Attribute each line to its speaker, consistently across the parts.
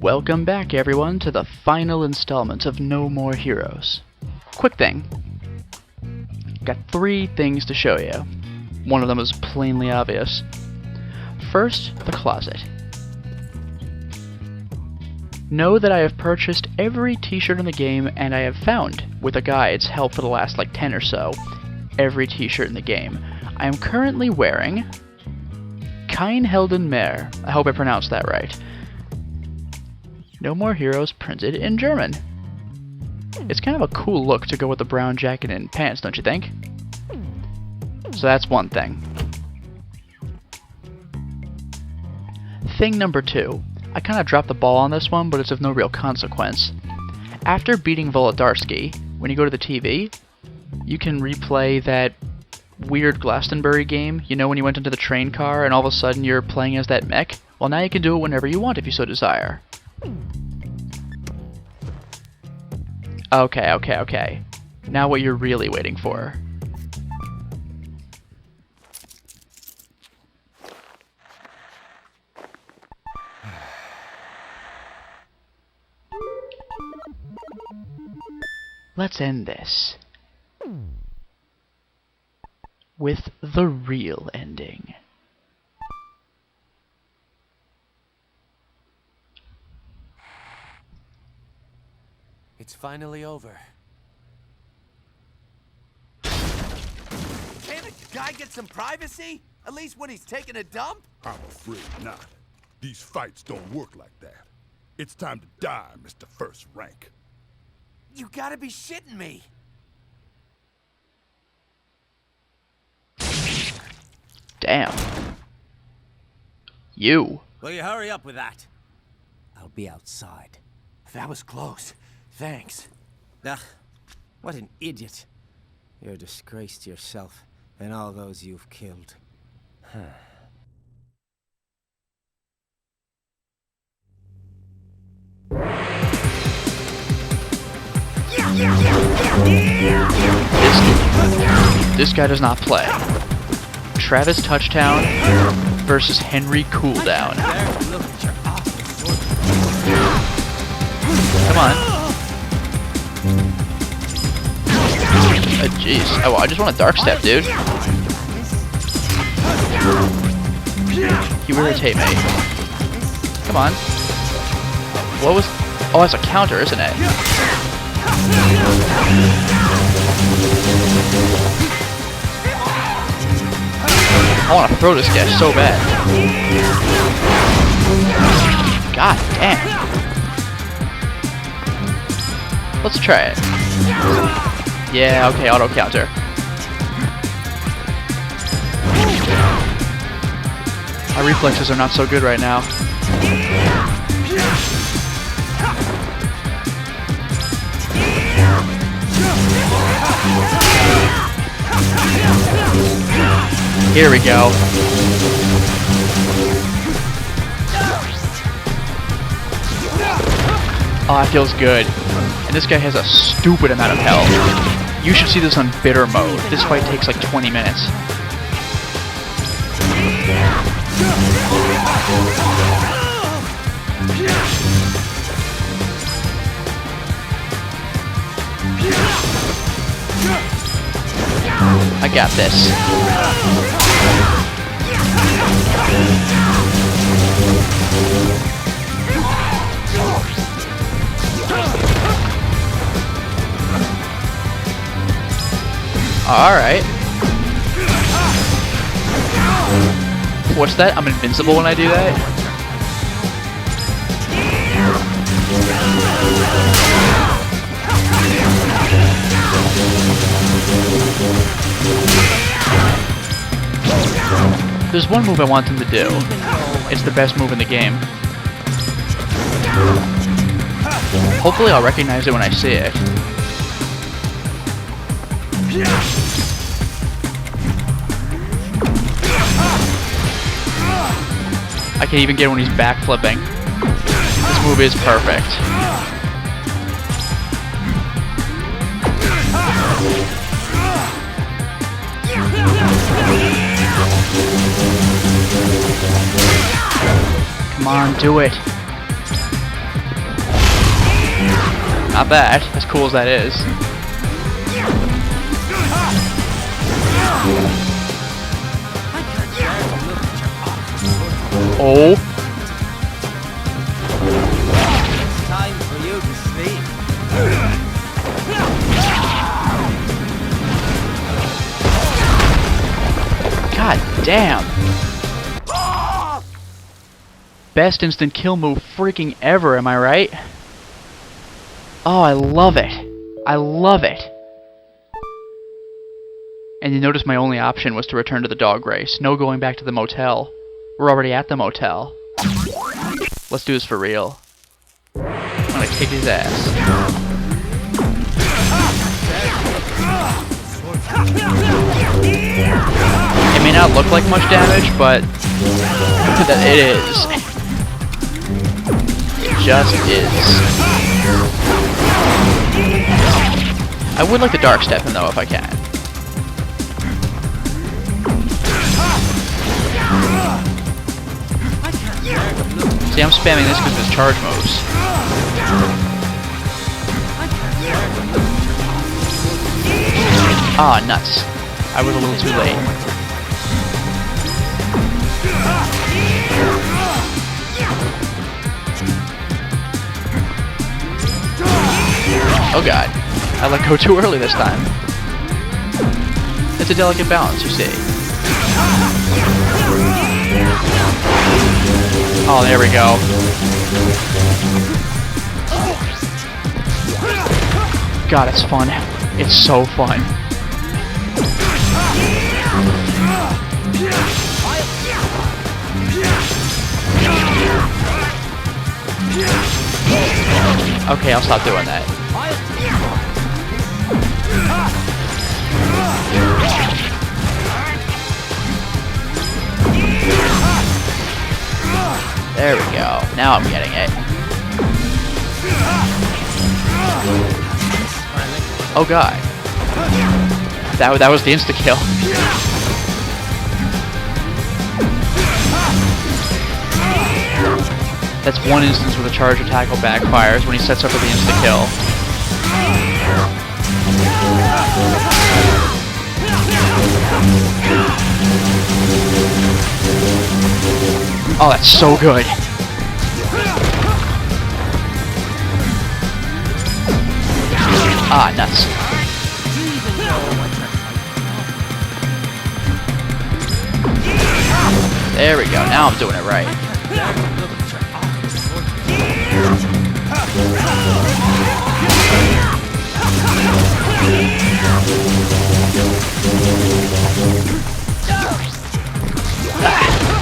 Speaker 1: Welcome back everyone to the final installment of No More Heroes. Quick thing. Got 3 things to show you. One of them is plainly obvious. First, the closet. Know that I have purchased every t-shirt in the game, and I have found, with a guide's help for the last 10 or so, every t-shirt in the game. I am currently wearing Kein Helden mehr. I hope I pronounced that right. No More Heroes printed in German. It's kind of a cool look to go with the brown jacket and pants, don't you think? So that's one thing. Thing number 2. I kind of dropped the ball on this one, but it's of no real consequence. After beating Volodarsky, when you go to the TV, you can replay that weird Glastonbury game, you know, when you went into the train car and all of a sudden you're playing as that mech? Well, now you can do it whenever you want if you so desire. Okay. Now what you're really waiting for. Let's end this with the real ending.
Speaker 2: It's finally over. Can't a guy get some privacy? At least when he's taking a dump?
Speaker 3: I'm afraid not. These fights don't work like that. It's time to die, Mr. First Rank.
Speaker 2: You gotta be shitting me.
Speaker 1: Damn. You.
Speaker 2: Will you hurry up with that? I'll be outside. That was close. Thanks. Ugh, what an idiot. You're a disgrace to yourself and all those you've killed.
Speaker 1: This guy does not play. Travis Touchdown versus Henry Cooldown. Come on. Jeez. Oh, I just want a dark step, dude. You irritate me. Come on. What was... Oh, that's a counter, isn't it? I want to throw this guy so bad. God damn. Let's try it. Yeah, okay, auto counter. My reflexes are not so good right now. Here we go. Oh, that feels good. And this guy has a stupid amount of health. You should see this on bitter mode. This fight takes 20 minutes. I got this. Alright. What's that? I'm invincible when I do that? There's one move I want him to do. It's the best move in the game. Hopefully I'll recognize it when I see it. I can't even get it when he's backflipping. This move is perfect. Come on, do it. Not bad, as cool as that is. Oh.
Speaker 2: It's time for you to sleep.
Speaker 1: God damn. Best instant kill move freaking ever, am I right? Oh, I love it. I love it. And you notice my only option was to return to the dog race. No going back to the motel. We're already at the motel. Let's do this for real. I'm gonna kick his ass. It may not look like much damage, but it is. It just is. I would like to dark step him though if I can. See, I'm spamming this because of his charge moves. Ah, nuts. I was a little too late. Oh god. I let go too early this time. It's a delicate balance, you see. Oh, there we go. God, it's fun. It's so fun. Okay, I'll stop doing that. There we go. Now I'm getting it. Oh god. That was the insta-kill. That's one instance where the charge attack will backfires when he sets up for the insta-kill. Oh, that's so good. Ah, nuts. There we go. Now I'm doing it right.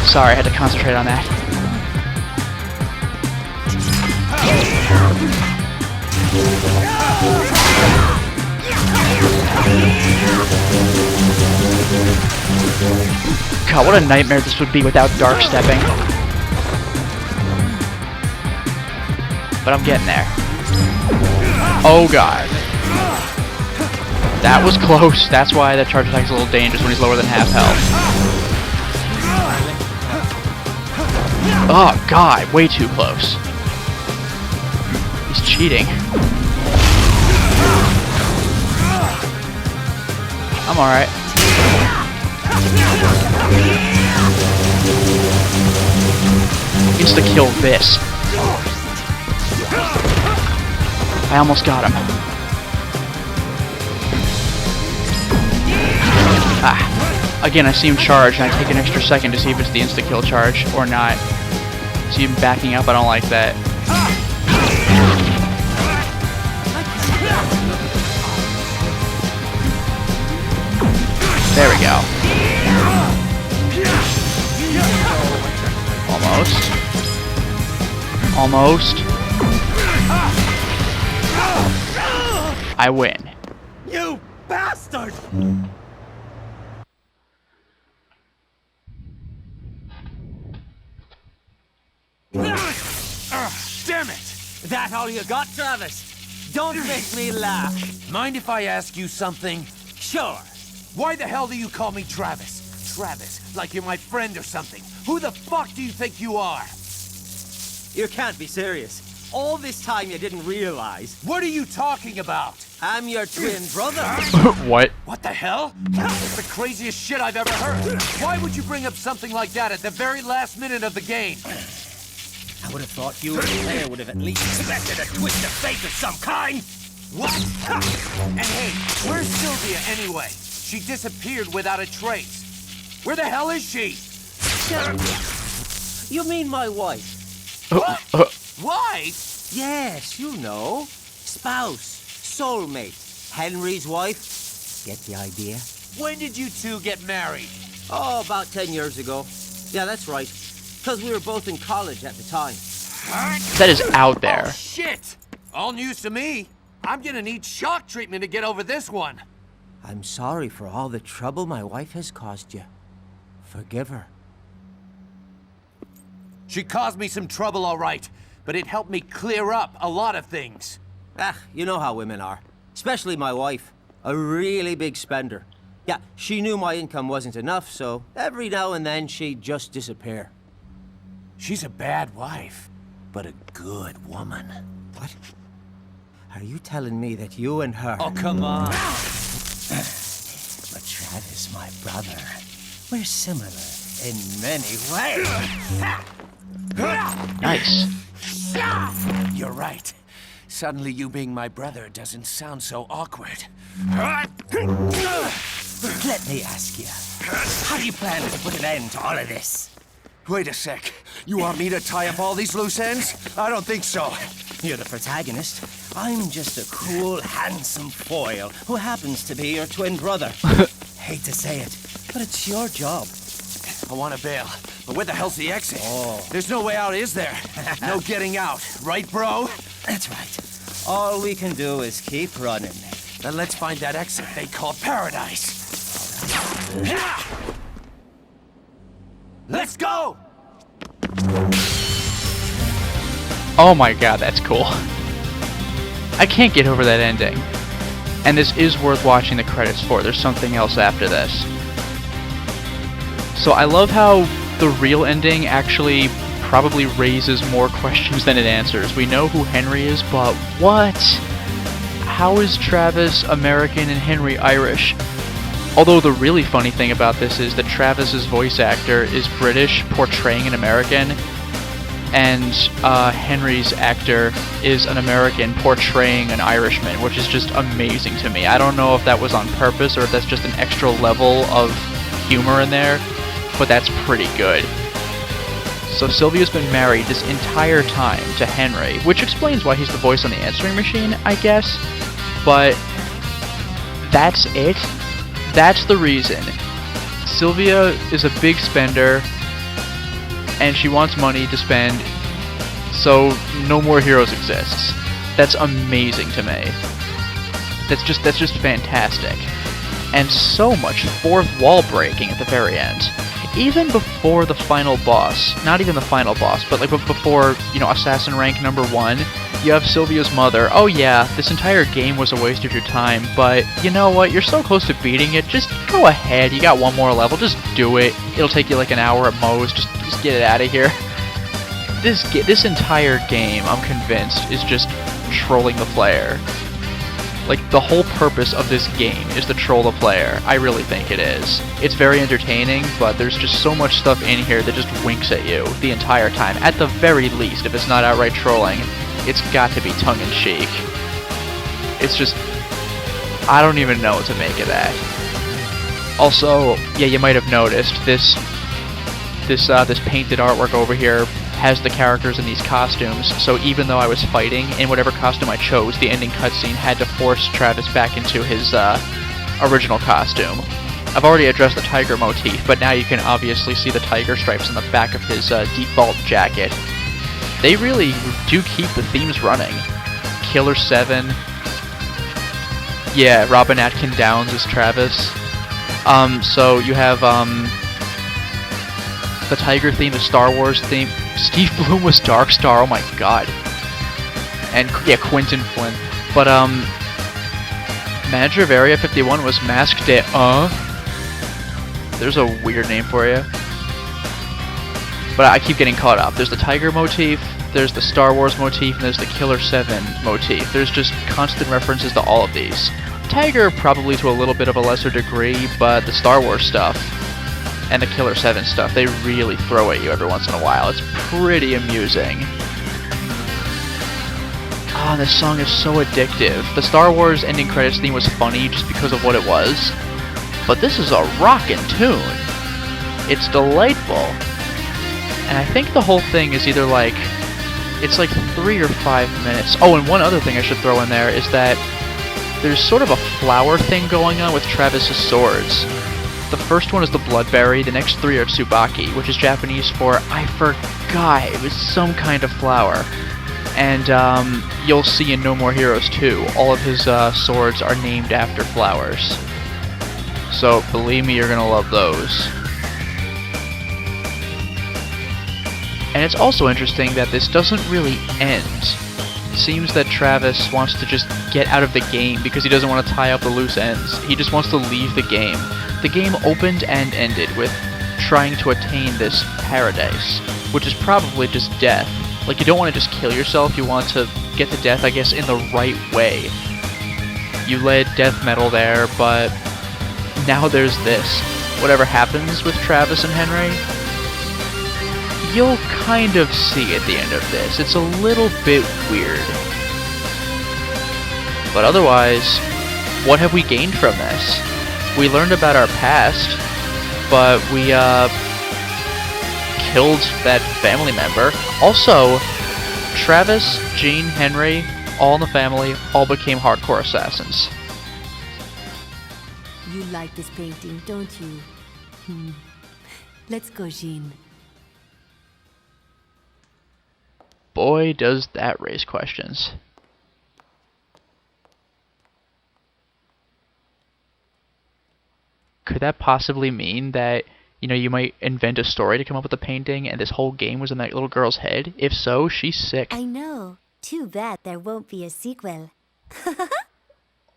Speaker 1: Sorry, I had to concentrate on that. God, what a nightmare this would be without dark stepping. But I'm getting there. Oh god. That was close. That's why that charge attack is a little dangerous when he's lower than half health. Oh god, way too close. He's cheating. I'm alright. Insta-kill this. I almost got him. Ah. Again, I see him charge, and I take an extra second to see if it's the insta-kill charge or not. See him backing up, I don't like that. There we go. Almost. Almost. I win.
Speaker 2: You bastard! Damn it! That all you got, Travis? Don't make me laugh.
Speaker 4: Mind if I ask you something?
Speaker 2: Sure.
Speaker 4: Why the hell do you call me Travis? Travis, like you're my friend or something. Who the fuck do you think you are?
Speaker 2: You can't be serious. all this time you didn't realize.
Speaker 4: What are you talking about?
Speaker 2: I'm your twin brother.
Speaker 1: What?
Speaker 4: What the hell? It's the craziest shit I've ever heard. Why would you bring up something like that at the very last minute of the game?
Speaker 2: I would have thought you as a player would have at least expected a twist of fate of some kind.
Speaker 4: What? And hey, where's Sylvia anyway? She disappeared without a trace. Where the hell is she?
Speaker 2: You mean my wife?
Speaker 4: What? Wife?
Speaker 2: Yes, you know. Spouse, soulmate, Henry's wife. Get the idea?
Speaker 4: When did you two get married?
Speaker 2: Oh, about 10 years ago. Yeah, that's right. Because we were both in college at the time.
Speaker 1: That is out there.
Speaker 4: Oh, shit! All news to me. I'm gonna need shock treatment to get over this one.
Speaker 2: I'm sorry for all the trouble my wife has caused you. Forgive her.
Speaker 4: She caused me some trouble, all right, but it helped me clear up a lot of things.
Speaker 2: Ah, you know how women are. Especially my wife. A really big spender. Yeah, she knew my income wasn't enough, so every now and then she'd just disappear.
Speaker 4: She's a bad wife, but a good woman.
Speaker 2: What? Are you telling me that you and her...
Speaker 4: Oh, come on.
Speaker 2: But Travis, my brother, we're similar in many ways.
Speaker 1: Nice.
Speaker 4: You're right. Suddenly you being my brother doesn't sound so awkward.
Speaker 2: Let me ask you, how do you plan to put an end to all of this?
Speaker 4: Wait a sec. You want me to tie up all these loose ends? I don't think so.
Speaker 2: You're the protagonist. I'm just a cool, handsome foil who happens to be your twin brother. Hate to say it, but it's your job.
Speaker 4: I want to bail, but where the hell's the exit?
Speaker 2: Oh.
Speaker 4: There's no way out, is there? No getting out, right, bro?
Speaker 2: That's right. All we can do is keep running.
Speaker 4: Then let's find that exit they call paradise. Let's go!
Speaker 1: Oh my god, that's cool. I can't get over that ending. And this is worth watching the credits for. There's something else after this. So I love how the real ending actually probably raises more questions than it answers. We know who Henry is, but what? How is Travis American and Henry Irish? Although the really funny thing about this is that Travis's voice actor is British, portraying an American, and Henry's actor is an American portraying an Irishman, which is just amazing to me. I don't know if that was on purpose or if that's just an extra level of humor in there, but that's pretty good. So Sylvia's been married this entire time to Henry, which explains why he's the voice on the answering machine, I guess, but that's it. That's the reason. Sylvia is a big spender, and she wants money to spend, so No More Heroes exists. That's amazing to me. That's just fantastic. And so much fourth wall breaking at the very end. Even before the final boss, not even the final boss, but like before, you know, Assassin rank number 1, you have Sylvia's mother. Oh yeah, this entire game was a waste of your time, but you know what, you're so close to beating it, just go ahead, you got one more level, just do it. It'll take you like an hour at most, just get it out of here. This entire game, I'm convinced, is just trolling the player. Like, the whole purpose of this game is to troll the player. I really think it is. It's very entertaining, but there's just so much stuff in here that just winks at you the entire time. At the very least, if it's not outright trolling, it's got to be tongue-in-cheek. It's just... I don't even know what to make of that. Also, yeah, you might have noticed, this painted artwork over here has the characters in these costumes, so even though I was fighting in whatever costume I chose, the ending cutscene had to force Travis back into his original costume. I've already addressed the tiger motif, but now you can obviously see the tiger stripes on the back of his default jacket. They really do keep the themes running. Killer 7. Yeah, Robin Atkin Downs is Travis. So you have the tiger theme, the Star Wars theme. Steve Bloom was Darkstar, oh my god. And yeah, Quentin Flynn. But manager of Area 51 was Masked Day. There's a weird name for you. But I keep getting caught up. There's the tiger motif, there's the Star Wars motif, and there's the Killer 7 motif. There's just constant references to all of these. Tiger probably to a little bit of a lesser degree, but the Star Wars stuff and the Killer 7 stuff, they really throw at you every once in a while. It's pretty amusing. Ah, this song is so addictive. The Star Wars ending credits theme was funny just because of what it was, but this is a rockin' tune. It's delightful. And I think the whole thing is either like, it's like 3 or 5 minutes. Oh, and one other thing I should throw in there is that there's sort of a flower thing going on with Travis's swords. The first one is the Bloodberry, the next 3 are Tsubaki, which is Japanese for, I forgot, it was some kind of flower. And you'll see in No More Heroes 2, all of his swords are named after flowers. So believe me, you're gonna love those. And it's also interesting that this doesn't really end. It seems that Travis wants to just get out of the game because he doesn't want to tie up the loose ends. He just wants to leave the game. The game opened and ended with trying to attain this paradise, which is probably just death. Like, you don't want to just kill yourself, you want to get to death, I guess, in the right way. You led death metal there, but now there's this. Whatever happens with Travis and Henry, you'll kind of see at the end of this. It's a little bit weird. But otherwise, what have we gained from this? We learned about our past, but we killed that family member. Also, Travis, Jean, Henry, all in the family, all became hardcore assassins.
Speaker 5: You like this painting, don't you? Let's go, Jean.
Speaker 1: Boy, does that raise questions. Could that possibly mean that, you know, you might invent a story to come up with a painting and this whole game was in that little girl's head? If so, she's sick.
Speaker 5: I know. Too bad there won't be a sequel.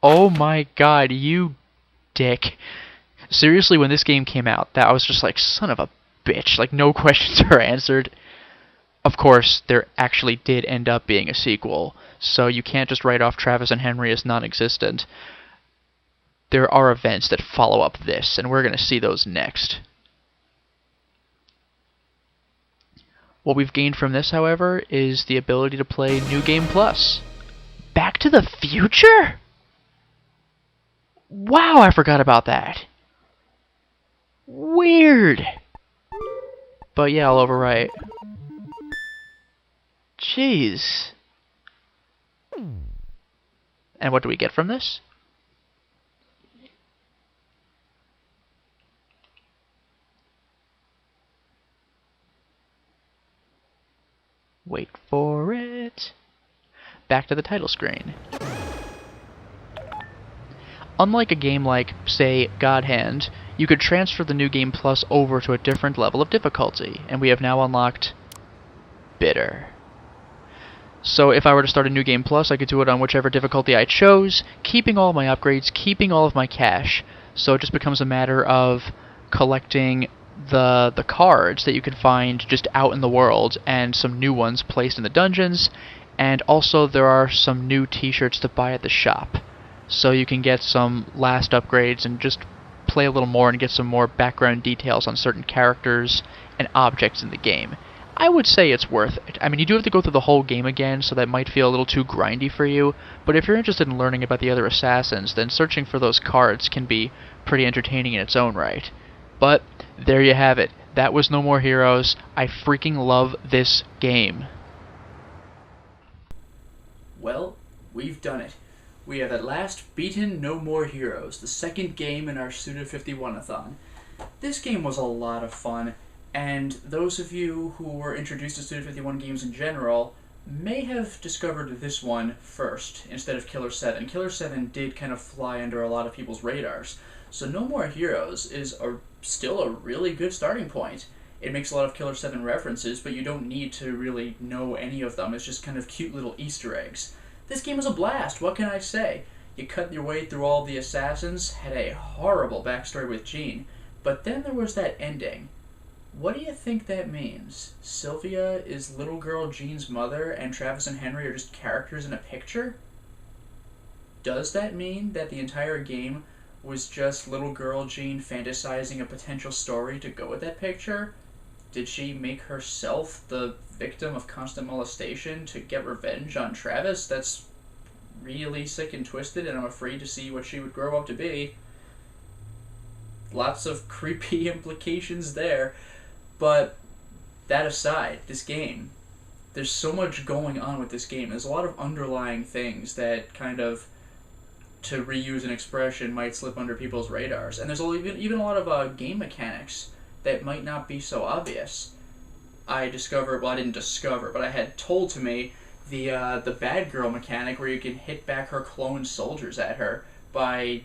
Speaker 1: Oh my god, you dick. Seriously, when this game came out, I was just like, son of a bitch. Like, no questions are answered. Of course, there actually did end up being a sequel, so you can't just write off Travis and Henry as non-existent. There are events that follow up this, and we're going to see those next. What we've gained from this, however, is the ability to play New Game Plus. Back to the Future? Wow, I forgot about that. Weird. But yeah, I'll overwrite. Jeez. And what do we get from this? Wait for it. Back to the title screen. Unlike a game like, say, God Hand, you could transfer the New Game Plus over to a different level of difficulty, and we have now unlocked Bitter. So if I were to start a New Game Plus, I could do it on whichever difficulty I chose, keeping all of my upgrades, keeping all of my cash. So it just becomes a matter of collecting the cards that you can find just out in the world, and some new ones placed in the dungeons, and also there are some new t-shirts to buy at the shop. So you can get some last upgrades and just play a little more and get some more background details on certain characters and objects in the game. I would say it's worth it. I mean, you do have to go through the whole game again, so that might feel a little too grindy for you, but if you're interested in learning about the other assassins, then searching for those cards can be pretty entertaining in its own right. But there you have it. That was No More Heroes. I freaking love this game.
Speaker 6: Well, we've done it. We have at last beaten No More Heroes, the second game in our Suda51-a-thon. This game was a lot of fun, and those of you who were introduced to Suda51 games in general may have discovered this one first, instead of Killer 7. Killer 7 did kind of fly under a lot of people's radars, so No More Heroes is still a really good starting point. It makes a lot of Killer 7 references, but you don't need to really know any of them. It's just kind of cute little Easter eggs. This game was a blast, what can I say? You cut your way through all the assassins, had a horrible backstory with Jean, but then there was that ending. What do you think that means? Sylvia is little girl Jean's mother, and Travis and Henry are just characters in a picture? Does that mean that the entire game was just little girl Jean fantasizing a potential story to go with that picture? Did she make herself the victim of constant molestation to get revenge on Travis? That's really sick and twisted, and I'm afraid to see what she would grow up to be. Lots of creepy implications there. But that aside, this game, there's so much going on with this game. There's a lot of underlying things that kind of, to reuse an expression, might slip under people's radars. And there's even a lot of game mechanics that might not be so obvious. I didn't discover, but I had told to me the bad girl mechanic where you can hit back her clone soldiers at her by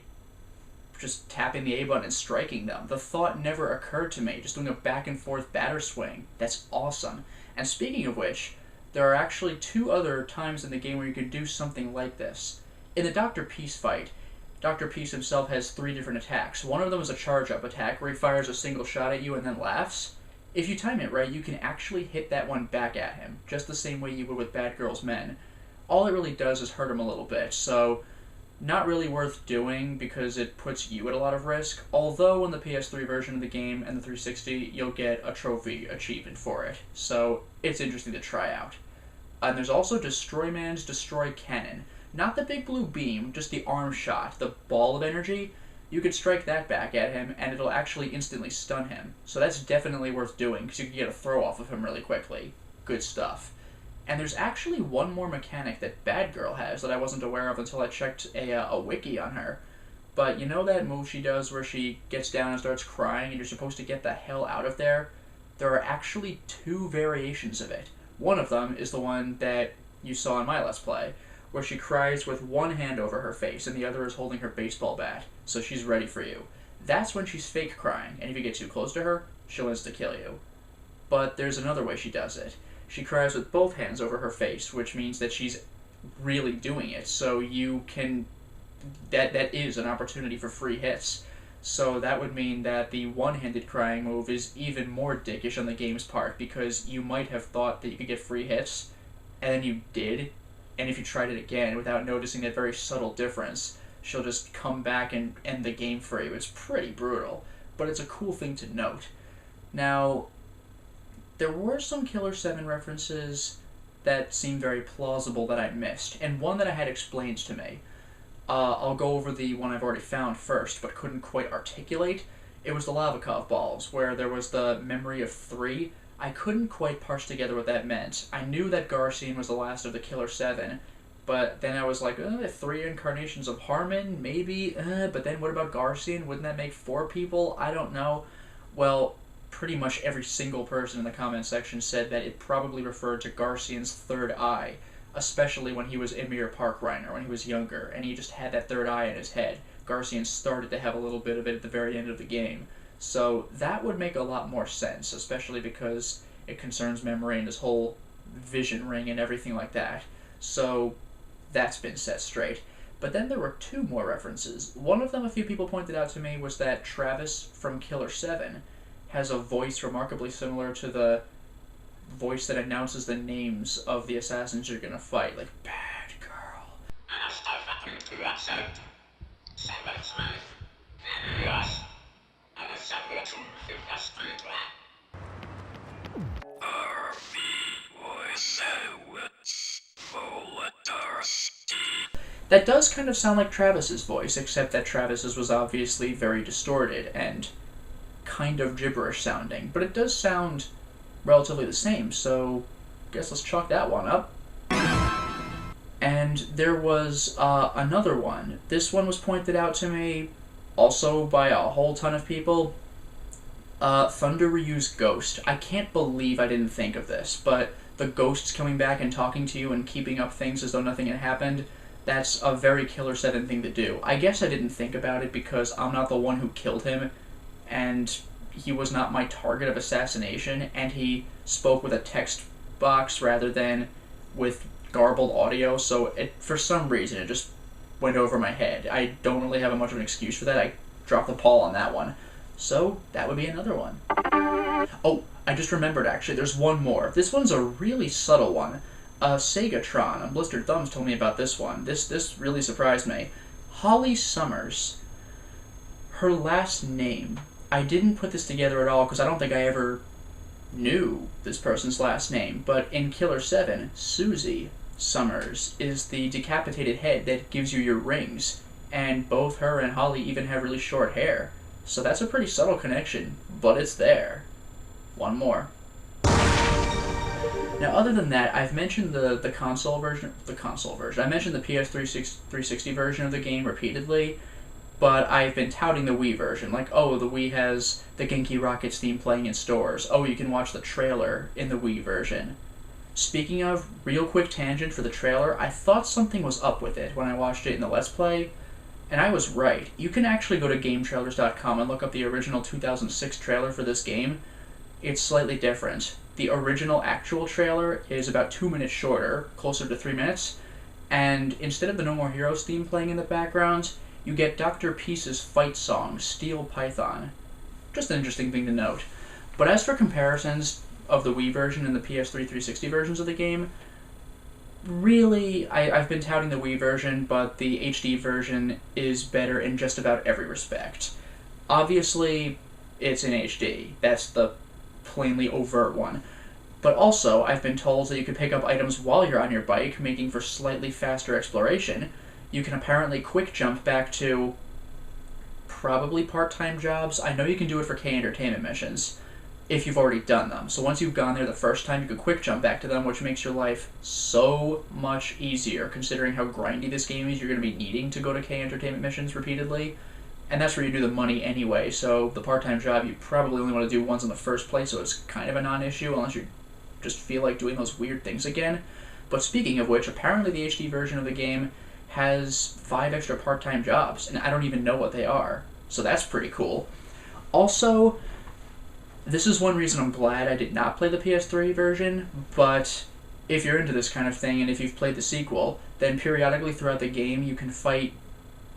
Speaker 6: just tapping the A button and striking them. The thought never occurred to me, just doing a back and forth batter swing. That's awesome. And speaking of which, there are actually 2 other times in the game where you can do something like this. In the Dr. Peace fight, Dr. Peace himself has 3 different attacks. One of them is a charge-up attack where he fires a single shot at you and then laughs. If you time it right, you can actually hit that one back at him, just the same way you would with Bad Girl's men. All it really does is hurt him a little bit, so not really worth doing because it puts you at a lot of risk, although in the PS3 version of the game and the 360, you'll get a trophy achievement for it, so it's interesting to try out. And there's also Destroy Man's Destroy Cannon. Not the big blue beam, just the arm shot, the ball of energy. You could strike that back at him, and it'll actually instantly stun him. So that's definitely worth doing, because you can get a throw off of him really quickly. Good stuff. And there's actually one more mechanic that Bad Girl has that I wasn't aware of until I checked a wiki on her. But you know that move she does where she gets down and starts crying and you're supposed to get the hell out of there? There are actually 2 variations of it. One of them is the one that you saw in my Let's Play, where she cries with one hand over her face and the other is holding her baseball bat, so she's ready for you. That's when she's fake crying, and if you get too close to her, she'll insta-kill you. But there's another way she does it. She cries with both hands over her face, which means that she's really doing it, so you can... That is an opportunity for free hits. So that would mean that the one-handed crying move is even more dickish on the game's part, because you might have thought that you could get free hits, and then you did, and if you tried it again without noticing that very subtle difference, she'll just come back and end the game for you. It's pretty brutal, but it's a cool thing to note. Now, there were some Killer 7 references that seem very plausible that I missed, and one that I had explained to me. I'll go over the one I've already found first, but couldn't quite articulate. It was the Lavakov balls, where there was the memory of 3. I couldn't quite parse together what that meant. I knew that Garcian was the last of the Killer 7, but then I was like, 3 incarnations of Harmon, maybe, but then what about Garcian? Wouldn't that make 4 people? I don't know. Well, pretty much every single person in the comment section said that it probably referred to Garcian's third eye, especially when he was Emir Parkreiner, when he was younger, and he just had that third eye in his head. Garcian started to have a little bit of it at the very end of the game. So that would make a lot more sense, especially because it concerns memory and his whole vision ring and everything like that. So that's been set straight. But then there were 2 more references. One of them a few people pointed out to me was that Travis from Killer 7 has a voice remarkably similar to the voice that announces the names of the assassins you're gonna fight, like Bad Girl. That does kind of sound like Travis's voice, except that Travis's was obviously very distorted and kind of gibberish sounding, but it does sound relatively the same, so I guess let's chalk that one up. And there was another one. This one was pointed out to me also by a whole ton of people. Thunder Ryu's ghost. I can't believe I didn't think of this, but the ghosts coming back and talking to you and keeping up things as though nothing had happened, that's a very Killer 7 thing to do. I guess I didn't think about it because I'm not the one who killed him, and he was not my target of assassination, and he spoke with a text box rather than with garbled audio, so for some reason it just went over my head. I don't really have much of an excuse for that. I dropped the ball on that one. So that would be another one. Oh, I just remembered actually, there's one more. This one's a really subtle one. Segatron on Blistered Thumbs told me about this one. This really surprised me. Holly Summers. Her last name. I didn't put this together at all because I don't think I ever knew this person's last name, but in Killer 7, Susie Summers is the decapitated head that gives you your rings, and both her and Holly even have really short hair. So that's a pretty subtle connection, but it's there. One more. Now, other than that, I've mentioned the console version. I mentioned the PS360 version of the game repeatedly, but I've been touting the Wii version. Like, oh, the Wii has the Genki Rockets theme playing in stores. Oh, you can watch the trailer in the Wii version. Speaking of, real quick tangent for the trailer, I thought something was up with it when I watched it in the Let's Play, and I was right. You can actually go to GameTrailers.com and look up the original 2006 trailer for this game. It's slightly different. The original actual trailer is about 2 minutes shorter, closer to 3 minutes, and instead of the No More Heroes theme playing in the background, you get Dr. Peace's fight song, Steel Python. Just an interesting thing to note. But as for comparisons of the Wii version and the PS3 360 versions of the game, really, I've been touting the Wii version, but the HD version is better in just about every respect. Obviously, it's in HD. That's the plainly overt one. But also, I've been told that you can pick up items while you're on your bike, making for slightly faster exploration. You can apparently quick jump back to probably part-time jobs. I know you can do it for K-Entertainment missions if you've already done them. So once you've gone there the first time, you can quick jump back to them, which makes your life so much easier, considering how grindy this game is. You're going to be needing to go to K-Entertainment missions repeatedly, and that's where you do the money anyway, so the part-time job you probably only want to do once in the first place, so it's kind of a non-issue unless you just feel like doing those weird things again. But speaking of which, apparently the HD version of the game has 5 extra part-time jobs, and I don't even know what they are, so that's pretty cool. Also, this is one reason I'm glad I did not play the PS3 version, but if you're into this kind of thing and if you've played the sequel, then periodically throughout the game you can fight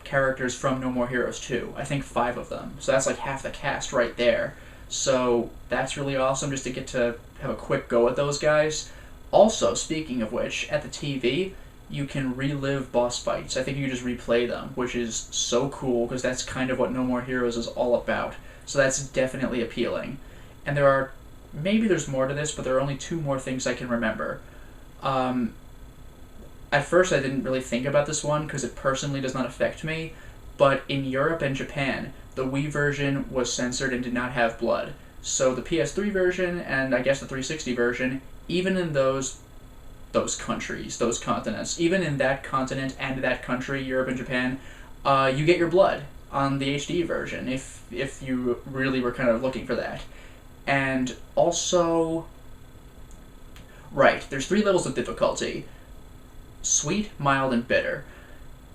Speaker 6: characters from No More Heroes 2. I think 5 of them. So that's like half the cast right there. So that's really awesome just to get to have a quick go at those guys. Also, speaking of which, at the TV, you can relive boss fights. I think you can just replay them, which is so cool because that's kind of what No More Heroes is all about. So that's definitely appealing. And maybe there's more to this, but there are only 2 more things I can remember. At first I didn't really think about this one because it personally does not affect me, but in Europe and Japan, the Wii version was censored and did not have blood. So the PS3 version, and I guess the 360 version, even in those countries, those continents, even in that continent and that country, Europe and Japan, you get your blood on the HD version if you really were kind of looking for that. And also, right, there's 3 levels of difficulty. Sweet, mild, and bitter.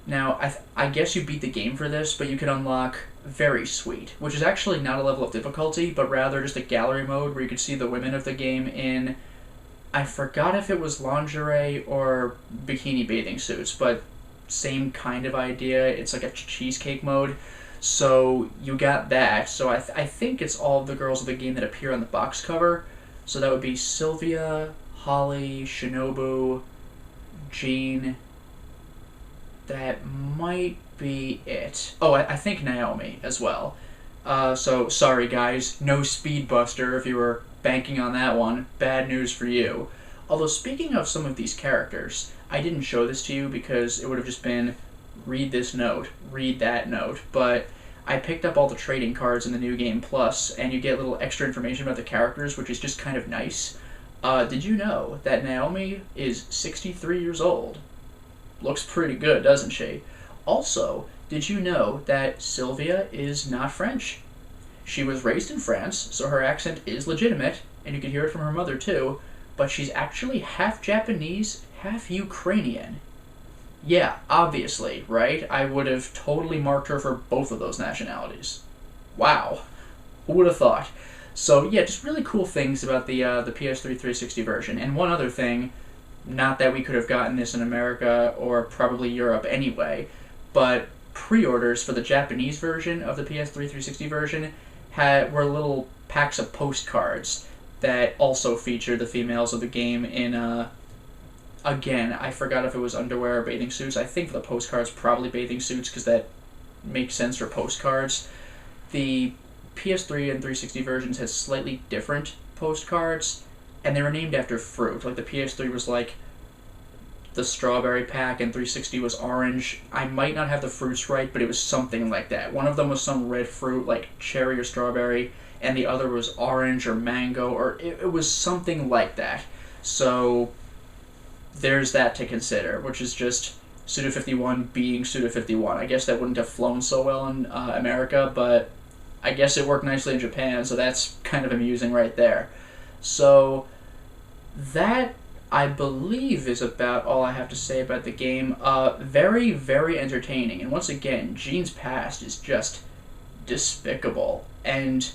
Speaker 6: Now, I guess you beat the game for this, but you can unlock Very Sweet, which is actually not a level of difficulty, but rather just a gallery mode where you can see the women of the game in, I forgot if it was lingerie or bikini bathing suits, but same kind of idea. It's like a cheesecake mode. So you got that. So I think it's all of the girls of the game that appear on the box cover. So that would be Sylvia, Holly, Shinobu, Jean. That might be it. Oh, I think Naomi as well. So sorry guys, no Speedbuster if you were banking on that one. Bad news for you. Although speaking of some of these characters, I didn't show this to you because it would have just been read this note, read that note, but I picked up all the trading cards in the New Game Plus, and you get little extra information about the characters, which is just kind of nice. Did you know that Naomi is 63 years old? Looks pretty good, doesn't she? Also, did you know that Sylvia is not French? She was raised in France, so her accent is legitimate, and you can hear it from her mother too, but she's actually half Japanese, half Ukrainian. Yeah, obviously, right? I would have totally marked her for both of those nationalities. Wow. Who would have thought? So yeah, just really cool things about the PS3 360 version. And one other thing, not that we could have gotten this in America or probably Europe anyway, but pre-orders for the Japanese version of the PS3 360 version were a little packs of postcards that also feature the females of the game in, again, I forgot if it was underwear or bathing suits. I think for the postcards, probably bathing suits, because that makes sense for postcards. The PS3 and 360 versions had slightly different postcards, and they were named after fruit. Like, the PS3 was like the strawberry pack, and 360 was orange. I might not have the fruits right, but it was something like that. One of them was some red fruit, like cherry or strawberry, and the other was orange or mango, or it was something like that. So there's that to consider, which is just Suda51 being Suda51. I guess that wouldn't have flown so well in America, but I guess it worked nicely in Japan, so that's kind of amusing right there. So that, I believe, is about all I have to say about the game. Very, very entertaining, and once again, Gene's past is just despicable. And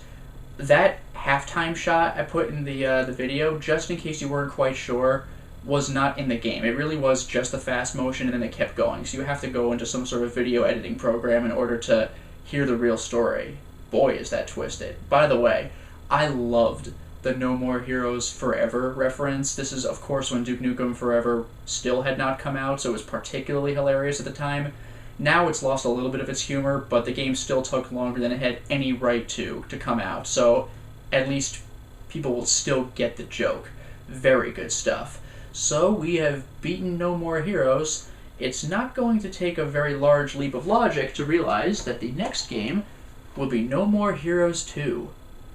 Speaker 6: that halftime shot I put in the video, just in case you weren't quite sure, was not in the game. It really was just the fast motion, and then they kept going. So you have to go into some sort of video editing program in order to hear the real story. Boy, is that twisted. By the way, I loved the No More Heroes Forever reference. This is, of course, when Duke Nukem Forever still had not come out, so it was particularly hilarious at the time. Now it's lost a little bit of its humor, but the game still took longer than it had any right to come out, so at least people will still get the joke. Very good stuff. So we have beaten No More Heroes. It's not going to take a very large leap of logic to realize that the next game will be No More Heroes 2,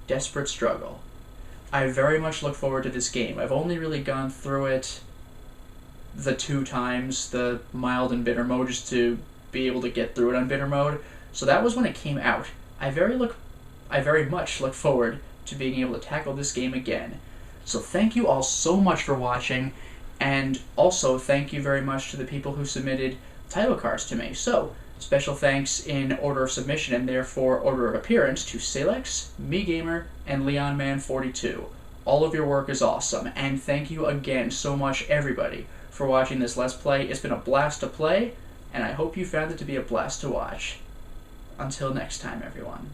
Speaker 6: Desperate Struggle. I very much look forward to this game. I've only really gone through it the 2 times, the mild and bitter mode, just to be able to get through it on bitter mode. So that was when it came out. I very much look forward to being able to tackle this game again. So thank you all so much for watching, and also thank you very much to the people who submitted title cards to me. So, special thanks in order of submission and therefore order of appearance to Salex, MeGamer, and LeonMan42. All of your work is awesome, and thank you again so much, everybody, for watching this Let's Play. It's been a blast to play, and I hope you found it to be a blast to watch. Until next time, everyone.